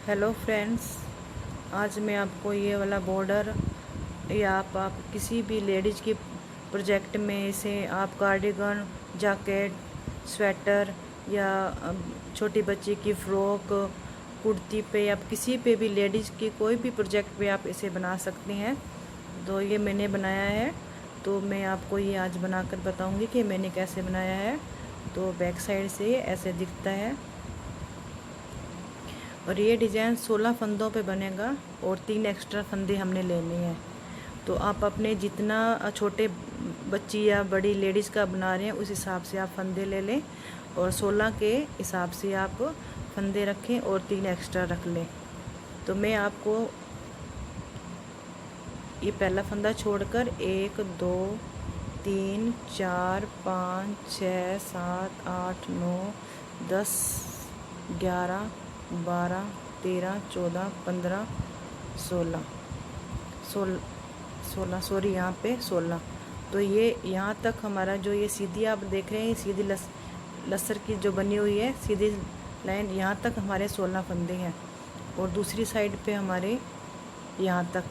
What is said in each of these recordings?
Hello friends, आज मैं आपको ये वाला बॉर्डर या आप किसी भी लेडीज़ की प्रोजेक्ट में इसे आप कार्डिगन, जैकेट, स्वेटर या छोटी बच्ची की फ़्रॉक, कुर्ती पे या किसी पे भी लेडीज़ की कोई भी प्रोजेक्ट पे आप इसे बना सकते हैं। तो ये मैंने बनाया है, तो मैं आपको ये आज बनाकर बताऊंगी कि मैंने कैसे बनाया है। तो बैक साइड से ये ऐसे दिखता है और ये डिज़ाइन 16 फंदों पे बनेगा और 3 एक्स्ट्रा फंदे हमने लेने हैं। तो आप अपने जितना छोटे बच्ची या बड़ी लेडीज़ का बना रहे हैं उस हिसाब से आप फंदे ले लें और 16 के हिसाब से आप फंदे रखें और 3 एक्स्ट्रा रख लें। तो मैं आपको ये पहला फंदा छोड़कर 1 2 3 4 5 6 7 8 9 10 11 12 13 14 15 16 सॉरी यहाँ पे 16। तो ये यहाँ तक हमारा जो ये सीधी आप देख रहे हैं, सीधी लस्तर की जो बनी हुई है सीधी लाइन, यहाँ तक हमारे 16 फंदे हैं और दूसरी साइड पे हमारे यहाँ तक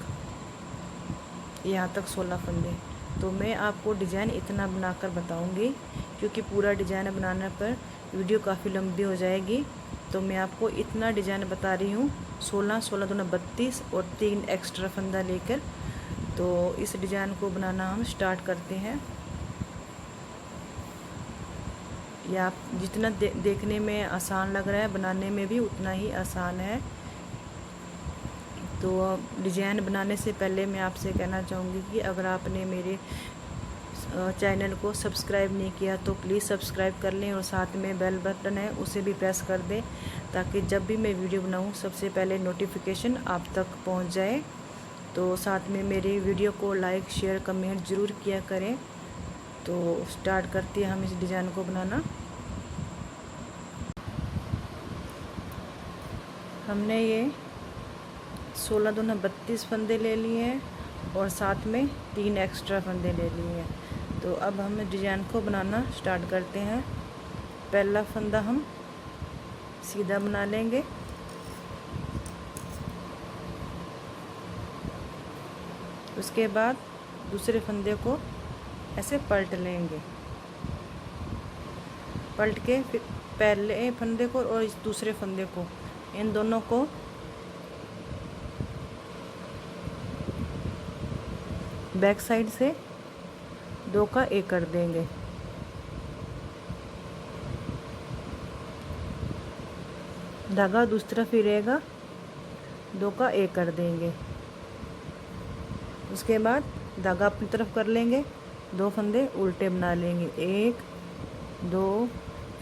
16 फंदे। तो मैं आपको डिज़ाइन इतना बनाकर बताऊंगी क्योंकि पूरा डिज़ाइन बनाने पर वीडियो काफ़ी लंबी हो जाएगी। तो मैं आपको इतना डिज़ाइन बता रही हूँ, 16 16 दूना 32 और 3 एक्स्ट्रा फंदा लेकर। तो इस डिज़ाइन को बनाना हम स्टार्ट करते हैं। या आप जितना देखने में आसान लग रहा है, बनाने में भी उतना ही आसान है। तो डिज़ाइन बनाने से पहले मैं आपसे कहना चाहूँगी कि अगर आपने मेरे चैनल को सब्सक्राइब नहीं किया तो प्लीज़ सब्सक्राइब कर लें और साथ में बेल बटन है उसे भी प्रेस कर दें ताकि जब भी मैं वीडियो बनाऊँ सबसे पहले नोटिफिकेशन आप तक पहुंच जाए। तो साथ में मेरी वीडियो को लाइक शेयर कमेंट ज़रूर किया करें। तो स्टार्ट करते हैं हम इस डिज़ाइन को बनाना। हमने ये 16 दूना 32 फंदे ले लिए हैं और साथ में 3 एक्स्ट्रा फंदे ले लिए हैं। तो अब हम डिज़ाइन को बनाना स्टार्ट करते हैं। पहला फंदा हम सीधा बना लेंगे, उसके बाद दूसरे फंदे को ऐसे पलट लेंगे, पलट के फिर पहले फंदे को और इस दूसरे फंदे को, इन दोनों को बैक साइड से 2 का 1 कर देंगे। धागा दूसरी तरफ ही रहेगा, 2 का 1 कर देंगे। उसके बाद धागा अपनी तरफ कर लेंगे, 2 फंदे उल्टे बना लेंगे, 1 2,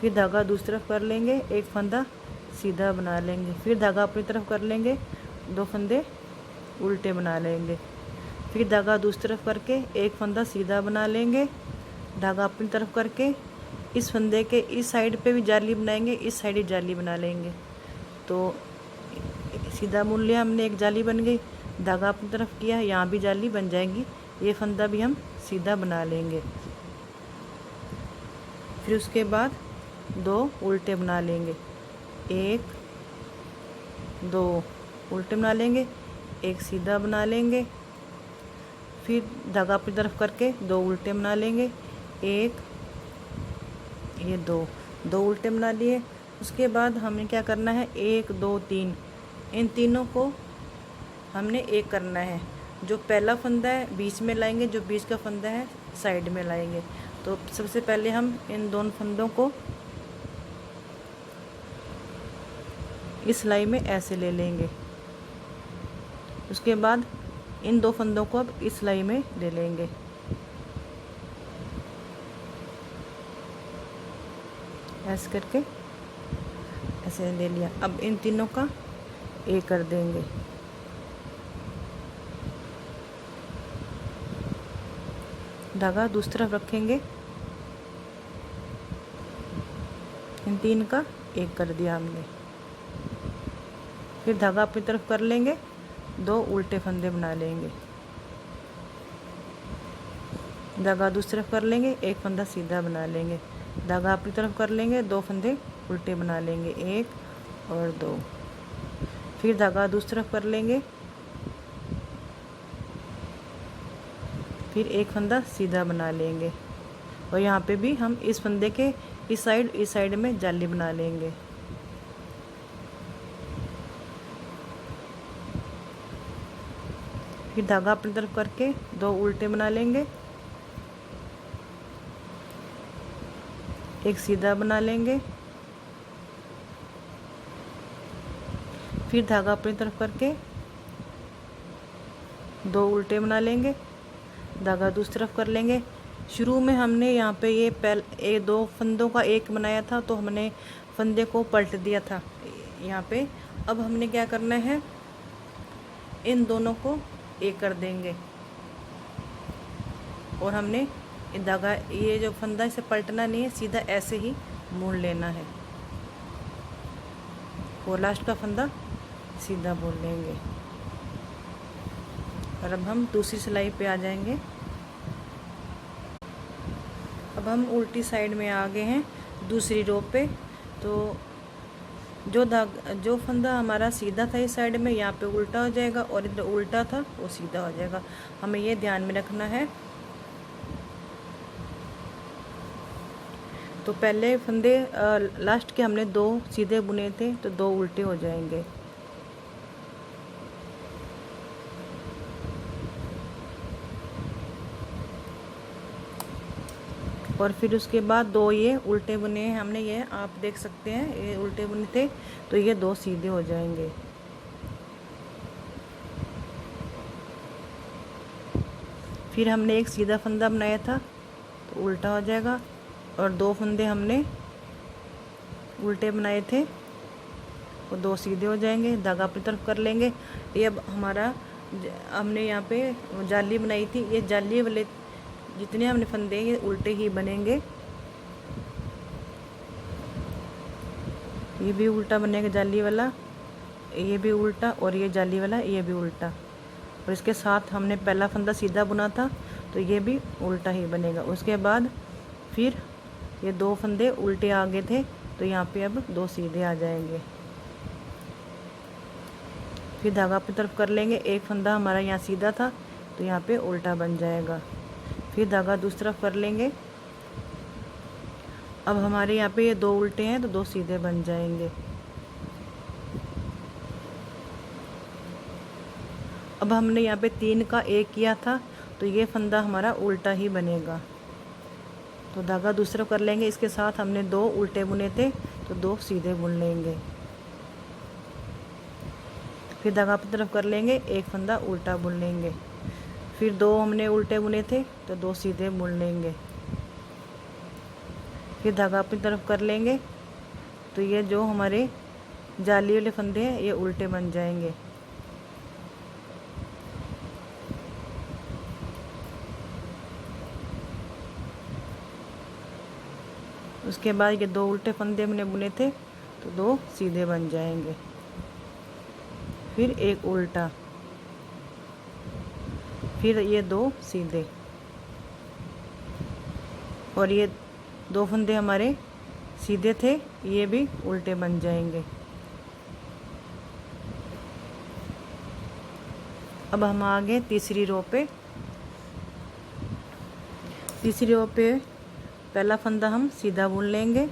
फिर धागा दूसरी तरफ कर लेंगे, 1 फंदा सीधा बना लेंगे, फिर धागा अपनी तरफ कर लेंगे, 2 फंदे उल्टे बना लेंगे, फिर धागा दूसरी तरफ करके 1 फंदा सीधा बना लेंगे, धागा अपनी तरफ करके इस फंदे के इस साइड पे भी जाली बनाएंगे, इस साइड ही जाली बना लेंगे। तो सीधा बुन लिया हमने, एक जाली बन गई, धागा अपनी तरफ किया, यहाँ भी जाली बन जाएगी, ये फंदा भी हम सीधा बना लेंगे। फिर उसके बाद 2 उल्टे बना लेंगे, 1 2 उल्टे बना लेंगे, 1 सीधा बना लेंगे, फिर धागा अपनी तरफ करके 2 उल्टे बना लेंगे, 1 ये 2 उल्टे बना लिए। उसके बाद हमें क्या करना है, 1 2 3, इन तीनों को हमने 1 करना है। जो पहला फंदा है बीच में लाएंगे, जो बीच का फंदा है साइड में लाएंगे। तो सबसे पहले हम इन दोनों फंदों को इस लाई में ऐसे ले लेंगे, उसके बाद इन 2 फंदों को अब इस लाई में ले लेंगे, ऐसे करके ऐसे ले लिया। अब इन तीनों का 1 कर देंगे, धागा दूसरी तरफ रखेंगे, इन 3 का 1 कर दिया हमने, फिर धागा अपनी तरफ कर लेंगे, 2 उल्टे फंदे बना लेंगे, धागा दूसरी तरफ कर लेंगे, 1 फंदा सीधा बना लेंगे, धागा अपनी तरफ कर लेंगे, 2 फंदे उल्टे बना लेंगे, 1 और 2, फिर धागा दूसरी तरफ कर लेंगे, फिर एक फंदा सीधा बना लेंगे और यहाँ पे भी हम इस फंदे के इस साइड में जाली बना लेंगे। फिर धागा अपनी तरफ करके 2 उल्टे बना लेंगे, एक सीधा बना लेंगे, फिर धागा अपनी तरफ करके 2 उल्टे बना लेंगे, धागा दूसरी तरफ कर लेंगे। शुरू में हमने यहाँ पे ये 2 फंदों का एक बनाया था, तो हमने फंदे को पलट दिया था यहाँ पे। अब हमने क्या करना है, इन दोनों को एक कर देंगे और हमने धागा, ये जो फंदा इसे पलटना नहीं है, सीधा ऐसे ही मोड़ लेना है और लास्ट का फंदा सीधा मोड़ लेंगे। और अब हम दूसरी सिलाई पे आ जाएंगे। अब हम उल्टी साइड में आ गए हैं दूसरी रो पे। तो जो फंदा हमारा सीधा था इस साइड में, यहाँ पे उल्टा हो जाएगा और इधर उल्टा था वो सीधा हो जाएगा, हमें ये ध्यान में रखना है। तो पहले फंदे लास्ट के हमने 2 सीधे बुने थे, तो 2 उल्टे हो जाएंगे। और फिर उसके बाद 2 ये उल्टे बुने हैं हमने, ये आप देख सकते हैं, ये उल्टे बुने थे, तो ये 2 सीधे हो जाएंगे। फिर हमने एक सीधा फंदा बनाया था, तो उल्टा हो जाएगा और 2 फंदे हमने उल्टे बनाए थे, वो 2 सीधे हो जाएंगे। धागा अपनी तरफ कर लेंगे। ये अब हमारा, हमने यहाँ पे जाली बनाई थी, ये जाली वाले जितने हमने फंदे ये उल्टे ही बनेंगे। ये भी उल्टा बनेगा जाली वाला, ये भी उल्टा, और ये जाली वाला ये भी उल्टा। और इसके साथ हमने पहला फंदा सीधा बुना था, तो ये भी उल्टा ही बनेगा। उसके बाद फिर ये 2 फंदे उल्टे आगे थे, तो यहाँ पे अब 2 सीधे आ जाएंगे। फिर धागा अपनी तरफ कर लेंगे। एक फंदा हमारा यहाँ सीधा था, तो यहाँ पे उल्टा बन जाएगा। फिर धागा दूसरी तरफ कर लेंगे। अब हमारे यहाँ पे ये 2 उल्टे हैं, तो 2 सीधे बन जाएंगे। अब हमने यहाँ पे 3 का 1 किया था, तो ये फंदा हमारा उल्टा ही बनेगा। तो धागा दूसरी तरफ कर लेंगे। इसके साथ हमने 2 उल्टे बुने थे, तो 2 सीधे बुन लेंगे। फिर धागा अपनी तरफ कर लेंगे, एक फंदा उल्टा बुन लेंगे। फिर 2 हमने उल्टे बुने थे, तो 2 सीधे बुन लेंगे। फिर धागा अपनी तरफ कर लेंगे, तो ये जो हमारे जाली वाले फंदे हैं ये उल्टे बन जाएंगे। उसके बाद ये 2 उल्टे फंदे हमने बुने थे, तो 2 सीधे बन जाएंगे। फिर एक उल्टा, फिर ये 2 सीधे, और ये 2 फंदे हमारे सीधे थे, ये भी उल्टे बन जाएंगे। अब हम आ गए तीसरी रो पे। तीसरी रो पे पहला फंदा हम सीधा बुन लेंगे।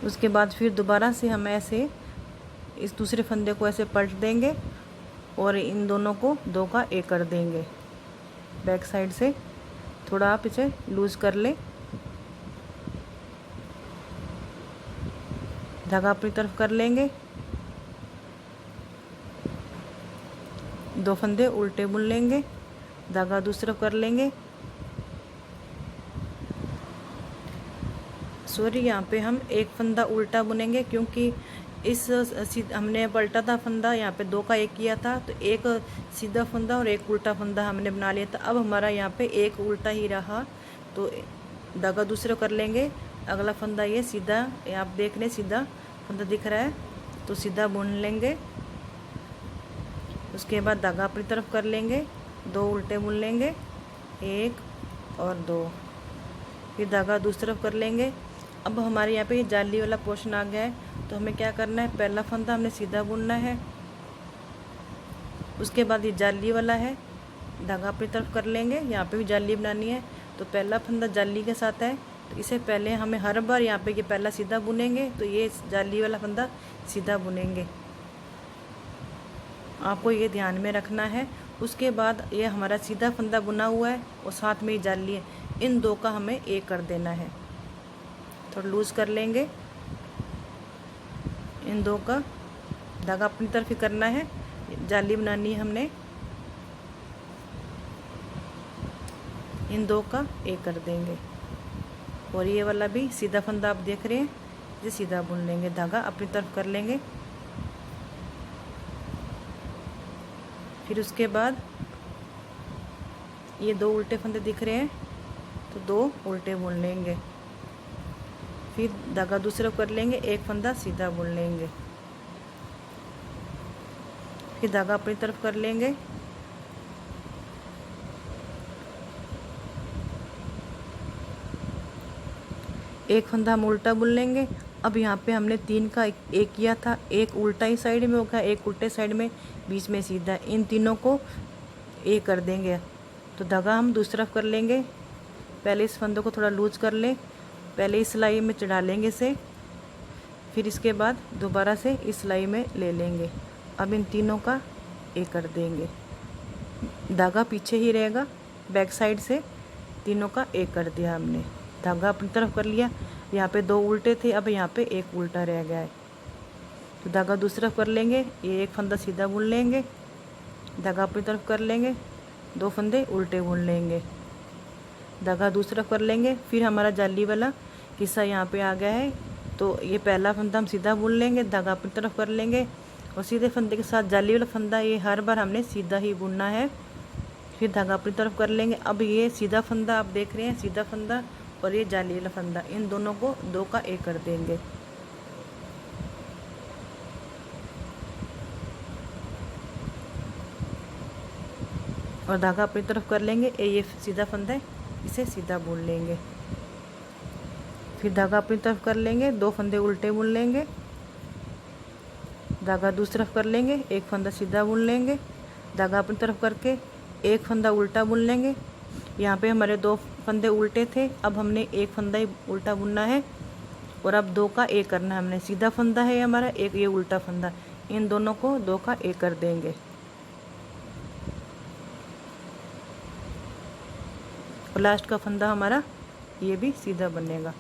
उसके बाद फिर दोबारा से हम ऐसे इस दूसरे फंदे को ऐसे पलट देंगे और इन दोनों को 2 का 1 कर देंगे। बैक साइड से थोड़ा आप इसे लूज कर लें। धागा अपनी तरफ कर लेंगे, 2 फंदे उल्टे बुन लेंगे, धागा दूसरी तरफ कर लेंगे। सॉरी, यहाँ पे हम एक फंदा उल्टा बुनेंगे, क्योंकि इस हमने पलटा था फंदा, यहाँ पे 2 का 1 किया था, तो एक सीधा फंदा और एक उल्टा फंदा हमने बना लिया था। अब हमारा यहाँ पे एक उल्टा ही रहा, तो धागा दूसरा कर लेंगे। अगला फंदा ये सीधा, आप देख रहे सीधा फंदा दिख रहा है, तो सीधा बुन लेंगे। उसके बाद धागा अपनी तरफ कर लेंगे, 2 उल्टे बुन लेंगे, 1 और 2। फिर धागा दूसरी तरफ कर लेंगे, अब हमारे यहाँ पे ये जाली वाला पोर्शन आ गया है, तो हमें क्या करना है, पहला फंदा हमने सीधा बुनना है, उसके बाद ये जाली वाला है, धागा अपनी तरफ कर लेंगे, यहाँ पे भी जाली बनानी है, तो पहला फंदा जाली के साथ है, तो इसे पहले हमें हर बार यहाँ पे ये पहला सीधा बुनेंगे, तो ये जाली वाला फंदा सीधा बुनेंगे, आपको ये ध्यान में रखना है। उसके बाद ये हमारा सीधा फंदा बुना हुआ है और साथ में ही जाली है, इन दो का हमें एक कर देना है, थोड़ा लूज़ कर लेंगे, इन दो का धागा अपनी तरफ ही करना है, जाली बनानी है हमने, इन दो का एक कर देंगे। और ये वाला भी सीधा फंदा आप देख रहे हैं, ये सीधा बुन लेंगे, धागा अपनी तरफ कर लेंगे। फिर उसके बाद ये दो उल्टे फंदे दिख रहे हैं, तो दो उल्टे बुन लेंगे, फिर धागा दूसरा कर लेंगे, एक फंदा सीधा बुन लेंगे, फिर धागा अपनी तरफ कर लेंगे, एक फंदा हम उल्टा बुन लेंगे। अब यहाँ पे हमने 3 का एक किया था, एक उल्टा ही साइड में होगा, एक उल्टे साइड में, बीच में सीधा, इन तीनों को एक कर देंगे। तो धागा हम दूसरी तरफ कर लेंगे, पहले इस फंदे को थोड़ा लूज कर लें, पहले इस सिलाई में चढ़ा लेंगे इसे, फिर इसके बाद दोबारा से इस सिलाई में ले लेंगे। अब इन तीनों का एक कर देंगे, धागा पीछे ही रहेगा, बैक साइड से तीनों का एक कर दिया हमने, धागा अपनी तरफ कर लिया। यहाँ पे दो उल्टे थे, अब यहाँ पे एक उल्टा रह गया है, तो धागा दूसरी तरफ कर लेंगे, ये एक फंदा सीधा बुन लेंगे, धागा अपनी तरफ कर लेंगे, दो फंदे उल्टे बुन लेंगे, धागा दूसरी तरफ कर लेंगे। फिर हमारा जाली वाला हिस्सा यहाँ पे आ गया है, तो ये पहला फंदा हम सीधा बुन लेंगे, धागा अपनी तरफ कर लेंगे, और सीधे फंदे के साथ जाली वाला फंदा ये हर बार हमने सीधा ही बुनना है, फिर धागा अपनी तरफ कर लेंगे। अब ये सीधा फंदा आप देख रहे हैं, सीधा फंदा और ये जाली वाला फंदा, इन दोनों को दो का एक कर देंगे, और धागा अपनी तरफ कर लेंगे, ये सीधा फंदा है, इसे सीधा बुन लेंगे, फिर धागा अपनी तरफ कर लेंगे, दो फंदे उल्टे बुन लेंगे, धागा दूसरी तरफ कर लेंगे, एक फंदा सीधा बुन लेंगे, धागा अपनी तरफ करके एक फंदा उल्टा बुन लेंगे। यहाँ पे हमारे दो फंदे उल्टे थे, अब हमने एक फंदा ही उल्टा बुनना है, और अब दो का एक करना है हमने, सीधा फंदा है हमारा, एक ये उल्टा फंदा, इन दोनों को दो का एक कर देंगे, और लास्ट का फंदा हमारा ये भी सीधा बनेगा।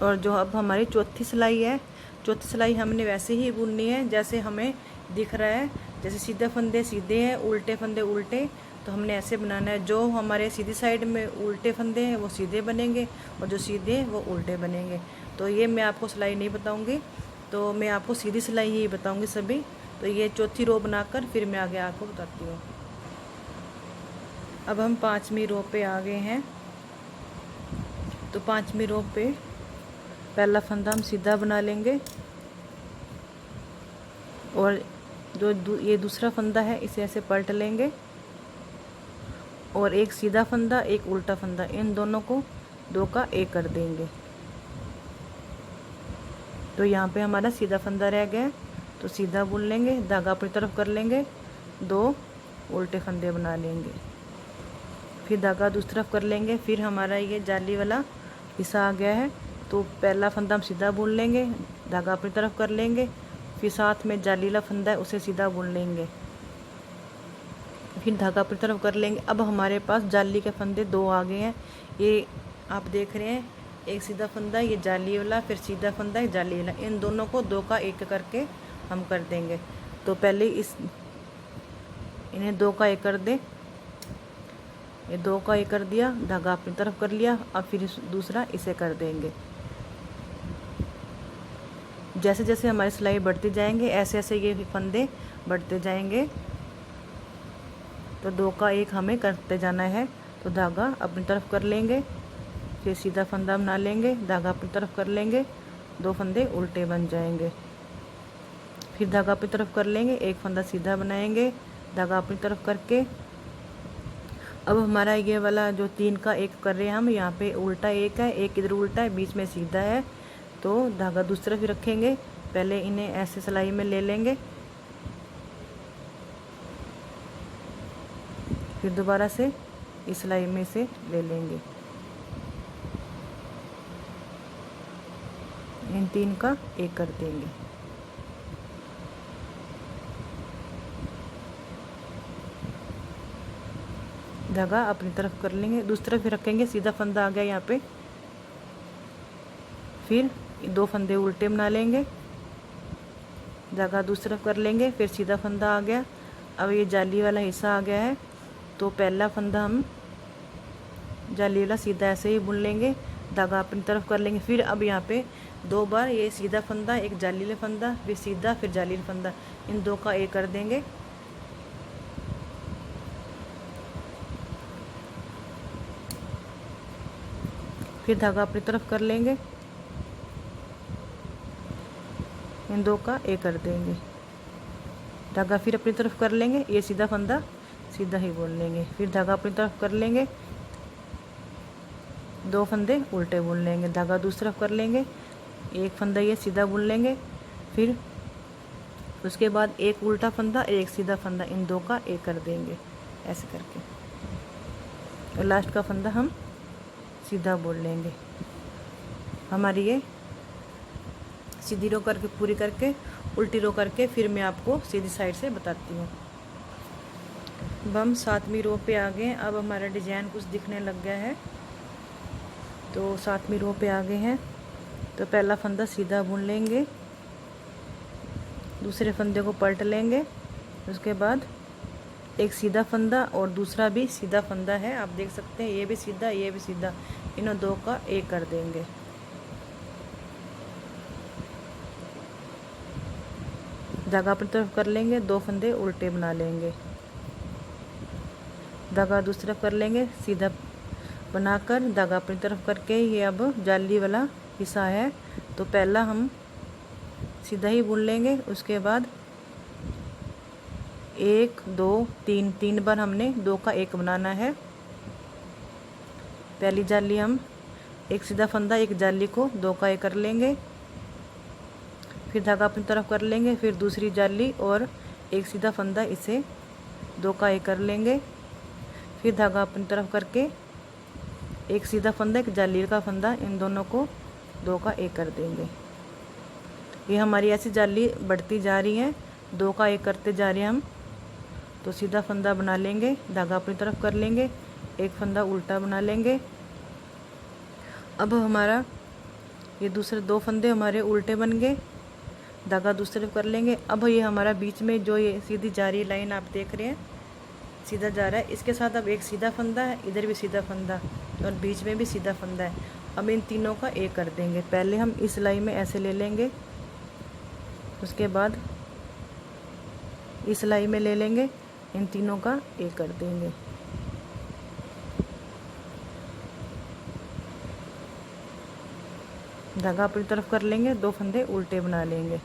और जो अब हमारी चौथी सिलाई है, चौथी सिलाई हमने वैसे ही बुननी है जैसे हमें दिख रहा है, जैसे सीधे फंदे सीधे हैं, उल्टे फंदे उल्टे, तो हमने ऐसे बनाना है। जो हमारे सीधी साइड में उल्टे फंदे हैं वो सीधे बनेंगे, और जो सीधे हैं वो उल्टे बनेंगे। तो ये मैं आपको सिलाई नहीं बताऊंगी, तो मैं आपको सीधी सिलाई ही बताऊंगी सभी। तो ये चौथी रो बनाकर फिर मैं आगे आपको बताती हूँ। अब हम 5वीं रो पे आ गए हैं, तो 5वीं रो पे पहला फंदा हम सीधा बना लेंगे, और जो ये दूसरा फंदा है इसे ऐसे पलट लेंगे, और एक सीधा फंदा एक उल्टा फंदा, इन दोनों को दो का एक कर देंगे। तो यहाँ पे हमारा सीधा फंदा रह गया, तो सीधा बुन लेंगे, धागा अपनी तरफ कर लेंगे, दो उल्टे फंदे बना लेंगे, फिर धागा दूसरी तरफ कर लेंगे। फिर हमारा ये जाली वाला हिस्सा आ गया है, तो पहला फंदा हम सीधा बुन लेंगे, धागा अपनी तरफ कर लेंगे, फिर साथ में जाली वाला फंदा है उसे सीधा बुन लेंगे, फिर धागा अपनी तरफ कर लेंगे। अब हमारे पास जाली के फंदे दो आ गए हैं, ये आप देख रहे हैं, एक सीधा फंदा ये जाली वाला, फिर सीधा फंदा है जाली वाला, इन दोनों को दो का एक करके हम कर देंगे। तो पहले इन्हें दो का एक कर दें, ये दो का एक कर दिया, धागा अपनी तरफ कर लिया, अब फिर दूसरा इसे कर देंगे। जैसे जैसे हमारी सिलाई बढ़ती जाएंगे ऐसे ऐसे ये फंदे बढ़ते जाएंगे, तो दो का एक हमें करते जाना है। तो धागा अपनी तरफ कर लेंगे, फिर सीधा फंदा बना लेंगे, धागा अपनी तरफ कर लेंगे, दो फंदे उल्टे बन जाएंगे, फिर धागा अपनी तरफ कर लेंगे, एक फंदा सीधा बनाएंगे, धागा अपनी तरफ करके अब हमारा ये वाला जो 3 का एक कर रहे हैं हम, यहाँ पे उल्टा एक है, एक इधर उल्टा है, बीच में सीधा है, तो धागा दूसरी तरफ रखेंगे। पहले इन्हें ऐसे सिलाई में ले लेंगे, फिर दोबारा से इस सिलाई में से ले लेंगे। इन 3 का एक कर देंगे। धागा अपनी तरफ कर लेंगे, दूसरी तरफ रखेंगे, सीधा फंदा आ गया यहाँ पे। फिर 2 फंदे उल्टे बना लेंगे, धागा दूसरी तरफ कर लेंगे, फिर सीधा फंदा आ गया। अब ये जाली वाला हिस्सा आ गया है, तो पहला फंदा हम जाली वाला सीधा ऐसे ही बुन लेंगे, धागा अपनी तरफ कर लेंगे। फिर अब यहाँ पे 2 बार ये सीधा फंदा, एक जाली वाला फंदा, फिर सीधा, फिर जाली वाला फंदा, इन 2 का एक कर देंगे। फिर धागा अपनी तरफ कर लेंगे, इन 2 का एक कर देंगे, धागा फिर अपनी तरफ कर लेंगे, ये सीधा फंदा सीधा ही बुन लेंगे। फिर धागा अपनी तरफ कर लेंगे, 2 फंदे उल्टे बुन लेंगे, धागा दूसरी तरफ कर लेंगे, एक फंदा ये सीधा बुन लेंगे। फिर उसके बाद एक उल्टा फंदा, एक सीधा फंदा, इन 2 का एक कर देंगे ऐसे करके, और लास्ट का फंदा हम सीधा बुन लेंगे। हमारी ये सीधी रो करके पूरी करके उल्टी रो करके फिर मैं आपको सीधी साइड से बताती हूँ। अब हम 7वीं रो पे आ गए। अब हमारा डिजाइन कुछ दिखने लग गया है, तो 7वीं रो पे आ गए हैं। तो पहला फंदा सीधा बुन लेंगे, दूसरे फंदे को पलट लेंगे, उसके बाद एक सीधा फंदा और दूसरा भी सीधा फंदा है, आप देख सकते हैं, ये भी सीधा, ये भी सीधा, इन 2 का एक कर देंगे। धागा अपनी तरफ कर लेंगे, 2 फंदे उल्टे बना लेंगे, धागा दूसरी तरफ कर लेंगे, सीधा बनाकर धागा अपनी तरफ करके ये अब जाली वाला हिस्सा है, तो पहला हम सीधा ही बुन लेंगे। उसके बाद 1 2 3 बार हमने 2 का एक बनाना है। पहली जाली हम एक सीधा फंदा, एक जाली को 2 का एक कर लेंगे, फिर धागा अपनी तरफ कर लेंगे, फिर दूसरी जाली और एक सीधा फंदा, इसे 2 का एक कर लेंगे, फिर धागा अपनी तरफ करके एक सीधा फंदा, एक जाली का फंदा, इन दोनों को 2 का एक कर देंगे। ये हमारी ऐसी जाली बढ़ती जा रही है, 2 का एक करते जा रहे हैं हम। तो सीधा फंदा बना लेंगे, धागा अपनी तरफ कर लेंगे, एक फंदा उल्टा बना लेंगे। अब हमारा ये दूसरे 2 फंदे हमारे उल्टे बन गए, धागा दूसरी तरफ कर लेंगे। अब ये हमारा बीच में जो ये सीधी जा रही लाइन आप देख रहे हैं, सीधा जा रहा है, इसके साथ अब एक सीधा फंदा है, इधर भी सीधा फंदा और बीच में भी सीधा फंदा है। अब इन तीनों का एक कर देंगे। पहले हम इस सिलाई में ऐसे ले लेंगे, उसके बाद इस सिलाई में ले लेंगे, इन तीनों का एक कर देंगे। धागा अपनी तरफ कर लेंगे, 2 फंदे उल्टे बना लेंगे,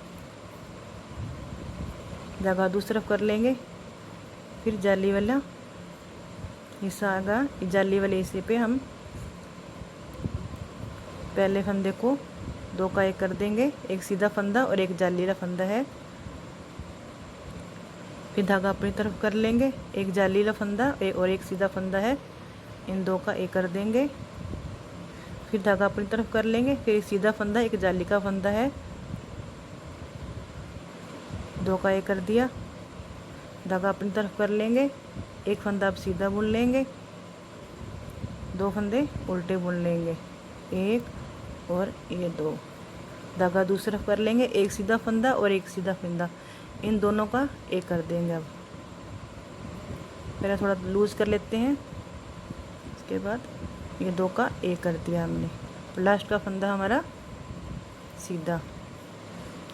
धागा दूसरी तरफ कर लेंगे, फिर जाली वाला हिस्सा आगा, जाली वाले हिस्से पे हम पहले फंदे को 2 का एक कर देंगे, एक सीधा फंदा और एक जाली वाला फंदा है। फिर धागा अपनी तरफ कर लेंगे, एक जाली वाला फंदा और एक सीधा फंदा है, इन 2 का एक कर देंगे। फिर धागा अपनी तरफ कर लेंगे, फिर एक सीधा फंदा, एक जाली का फंदा है, 2 का एक कर दिया। धागा अपनी तरफ कर लेंगे, एक फंदा आप सीधा बुन लेंगे, 2 फंदे उल्टे बुन लेंगे, 1 और ये 2। धागा दूसरी तरफ कर लेंगे, एक सीधा फंदा और एक सीधा फंदा, इन दोनों का एक कर देंगे। अब पहले थोड़ा लूज़ कर लेते हैं, इसके बाद ये 2 का एक कर दिया हमने, लास्ट का फंदा हमारा सीधा।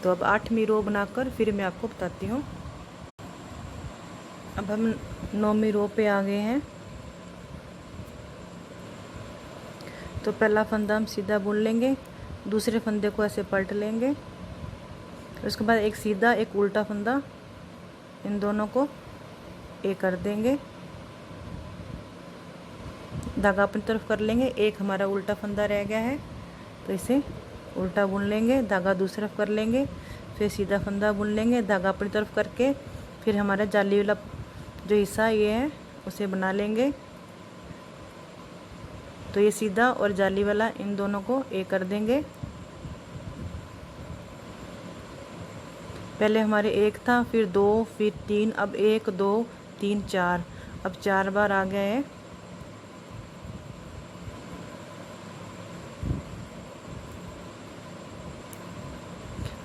तो अब 8वीं रो बनाकर फिर मैं आपको बताती हूँ। अब हम 9वीं रो पे आ गए हैं। तो पहला फंदा हम सीधा बुन लेंगे, दूसरे फंदे को ऐसे पलट लेंगे, उसके बाद एक सीधा एक उल्टा फंदा, इन दोनों को एक कर देंगे। धागा अपनी तरफ कर लेंगे। एक हमारा उल्टा फंदा रह गया है तो इसे उल्टा बुन लेंगे, धागा दूसरी तरफ कर लेंगे, फिर सीधा फंदा बुन लेंगे, धागा अपनी तरफ करके फिर हमारा जाली वाला जो हिस्सा ये है उसे बना लेंगे। तो ये सीधा और जाली वाला इन दोनों को एक कर देंगे। पहले हमारे एक था, फिर दो, फिर तीन, अब एक, दो, तीन, चार, अब 4 बार आ गया है।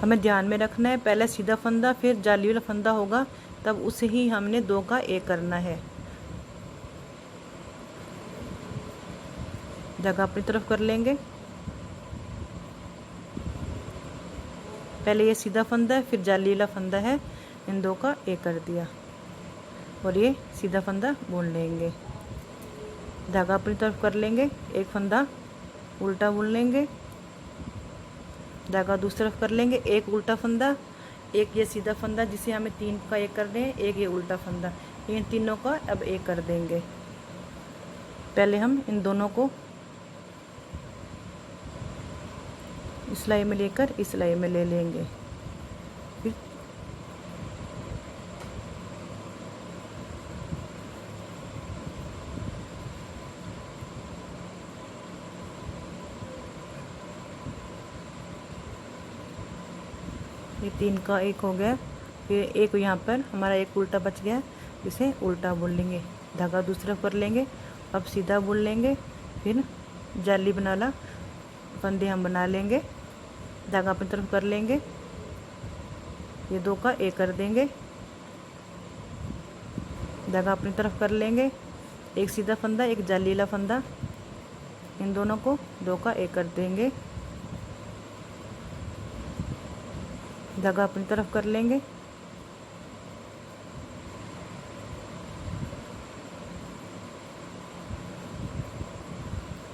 हमें ध्यान में रखना है पहले सीधा फंदा फिर जाली वाला फंदा होगा, तब उसे ही हमने 2 का एक करना है। धागा अपनी तरफ कर लेंगे। पहले ये सीधा फंदा है फिर जाली वाला फंदा है, इन 2 का एक कर दिया और ये सीधा फंदा बुन लेंगे। धागा अपनी तरफ कर लेंगे, एक फंदा उल्टा बुन लेंगे, धागा दूसरी तरफ कर लेंगे, एक उल्टा फंदा, एक ये सीधा फंदा जिसे हमें 3 का एक कर रहे हैं, एक ये उल्टा फंदा, इन तीनों का अब एक कर देंगे। पहले हम इन दोनों को इस सिलाई में लेकर इस सिलाई में ले लेंगे। फिर ये 3 का एक हो गया, फिर एक यहाँ पर हमारा एक उल्टा बच गया, इसे उल्टा बुन लेंगे, धागा दूसरा कर लेंगे, अब सीधा बुन लेंगे, फिर जाली बनाना फंदे हम बना लेंगे, धागा अपनी तरफ कर लेंगे, ये 2 का एक कर देंगे, धागा अपनी तरफ कर लेंगे, एक सीधा फंदा एक जाली वाला फंदा, इन दोनों को 2 का एक कर देंगे, धागा अपनी तरफ कर लेंगे,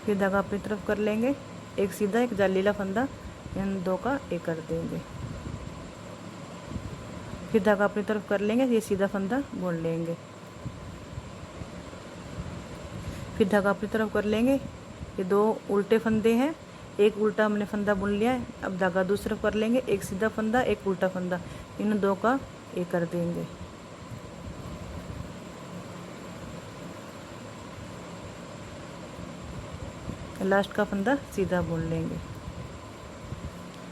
फिर धागा अपनी तरफ कर लेंगे, एक सीधा एक जाली वाला फंदा, इन 2 का एक कर देंगे, फिर धागा अपनी तरफ कर लेंगे, ये सीधा फंदा बुन लेंगे, फिर धागा अपनी तरफ कर लेंगे, ये 2 उल्टे फंदे हैं, एक उल्टा हमने फंदा बुन लिया है, अब धागा दूसरी तरफ कर लेंगे, एक सीधा फंदा एक उल्टा फंदा, इन 2 का एक कर देंगे, लास्ट का फंदा सीधा बुन लेंगे।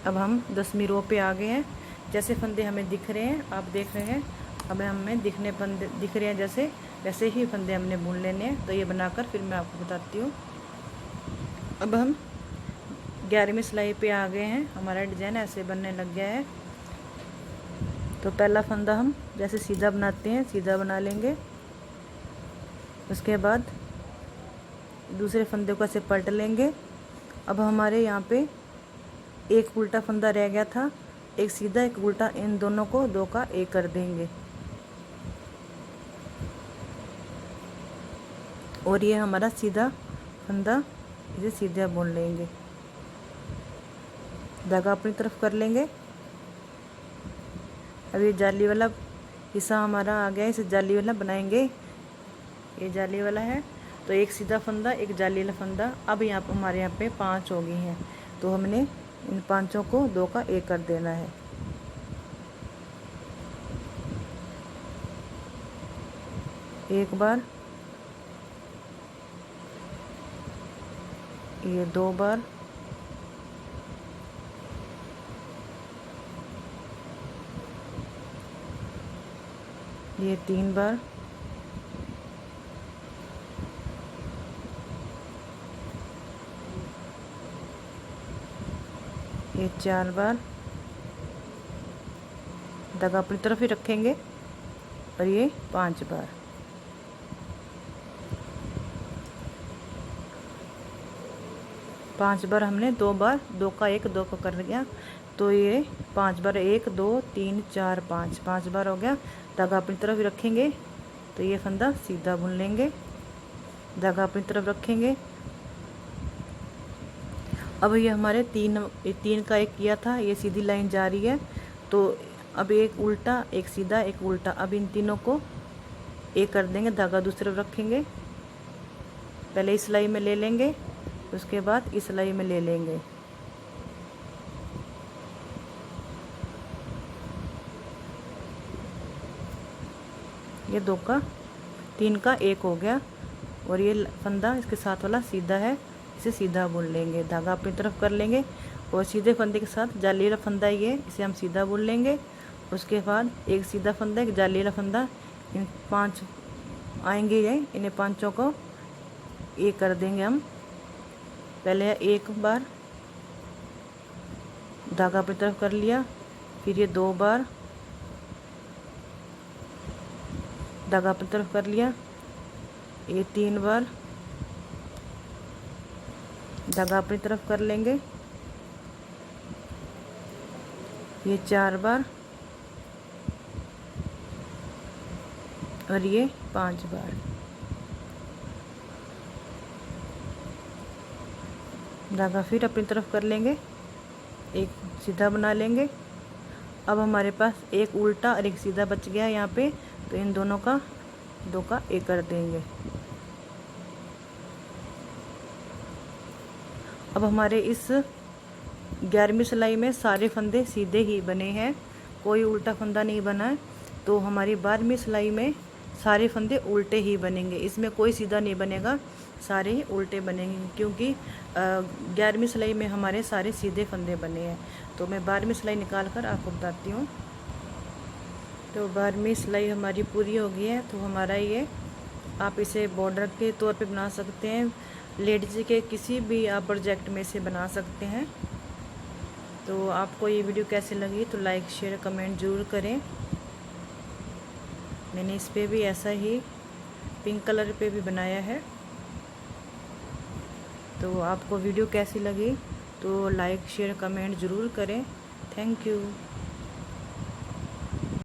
अब हम 10वीं रो पे आ गए हैं। जैसे फंदे हमें दिख रहे हैं आप देख रहे हैं, अब हमें दिखने फंदे दिख रहे हैं जैसे वैसे ही फंदे हमने बुन लेने हैं। तो ये बनाकर फिर मैं आपको बताती हूँ। अब हम 11वीं सिलाई पे आ गए हैं, हमारा डिज़ाइन ऐसे बनने लग गया है। तो पहला फंदा हम जैसे सीधा बनाते हैं सीधा बना लेंगे, उसके बाद दूसरे फंदे को ऐसे पलट लेंगे। अब हमारे यहाँ पे एक उल्टा फंदा रह गया था, एक सीधा एक उल्टा, इन दोनों को 2 का एक कर देंगे और ये हमारा सीधा फंदा, इसे सीधा बुन लेंगे, धागा अपनी तरफ कर लेंगे। अब ये जाली वाला हिस्सा हमारा आ गया, इसे जाली वाला बनाएंगे। ये जाली वाला है तो एक सीधा फंदा एक जाली वाला फंदा। अब यहाँ पर हमारे यहाँ पे 5 हो गई हैं, तो हमने इन 5 को 2 का एक कर देना है। एक बार, ये 2 बार, ये 3 बार, ये 4 बार, धागा अपनी तरफ ही रखेंगे और ये 5 बार। पाँच बार हमने 2 बार 2 का एक 2 का कर गया, तो ये 5 बार 1 2 3 4 5 बार हो गया। धागा अपनी तरफ ही रखेंगे तो ये फंदा सीधा बुन लेंगे, धागा अपनी तरफ रखेंगे। अब ये हमारे 3 का एक किया था, ये सीधी लाइन जा रही है, तो अब एक उल्टा एक सीधा एक उल्टा, अब इन तीनों को एक कर देंगे, धागा दूसरी तरफ रखेंगे, पहले इस सिलाई में ले लेंगे, उसके बाद इस सिलाई में ले लेंगे। ये 2 का 3 का 1 हो गया और ये फंदा इसके साथ वाला सीधा है, इसे सीधा बुन लेंगे। धागा अपनी तरफ कर लेंगे और सीधे फंदे के साथ जाली वाला फंदा ये इसे हम सीधा बुन लेंगे। उसके बाद एक सीधा फंदा, एक जाली वाला फंदा, इन 5 आएंगे ये, इन्हें 5 को ये कर देंगे हम। पहले एक बार धागा अपनी तरफ कर लिया, फिर ये 2 बार धागा अपनी तरफ कर लिया, ये 3 बार धागा अपनी तरफ कर लेंगे, ये 4 बार और ये 5 बार। धागा फिर अपनी तरफ कर लेंगे, एक सीधा बना लेंगे। अब हमारे पास एक उल्टा और एक सीधा बच गया है यहाँ पे, तो इन दोनों का 2 का 1 कर देंगे। अब हमारे इस 11वीं सिलाई में सारे फंदे सीधे ही बने हैं, कोई उल्टा फंदा नहीं बना है। तो हमारी 12वीं सिलाई में सारे फंदे उल्टे ही बनेंगे, इसमें कोई सीधा नहीं बनेगा, सारे ही उल्टे बनेंगे, क्योंकि 11वीं सिलाई में हमारे सारे सीधे फंदे बने हैं। तो मैं 12वीं सिलाई निकाल कर आपको बताती हूँ। तो 12वीं सिलाई हमारी पूरी हो गई है। तो हमारा ये, आप इसे बॉर्डर के तौर पे बना सकते हैं, लेडीज के किसी भी आप प्रोजेक्ट में से बना सकते हैं। तो आपको ये वीडियो कैसी लगी तो लाइक शेयर कमेंट ज़रूर करें। मैंने इस पे भी ऐसा ही पिंक कलर पे भी बनाया है। तो आपको वीडियो कैसी लगी तो लाइक शेयर कमेंट ज़रूर करें। Thank you.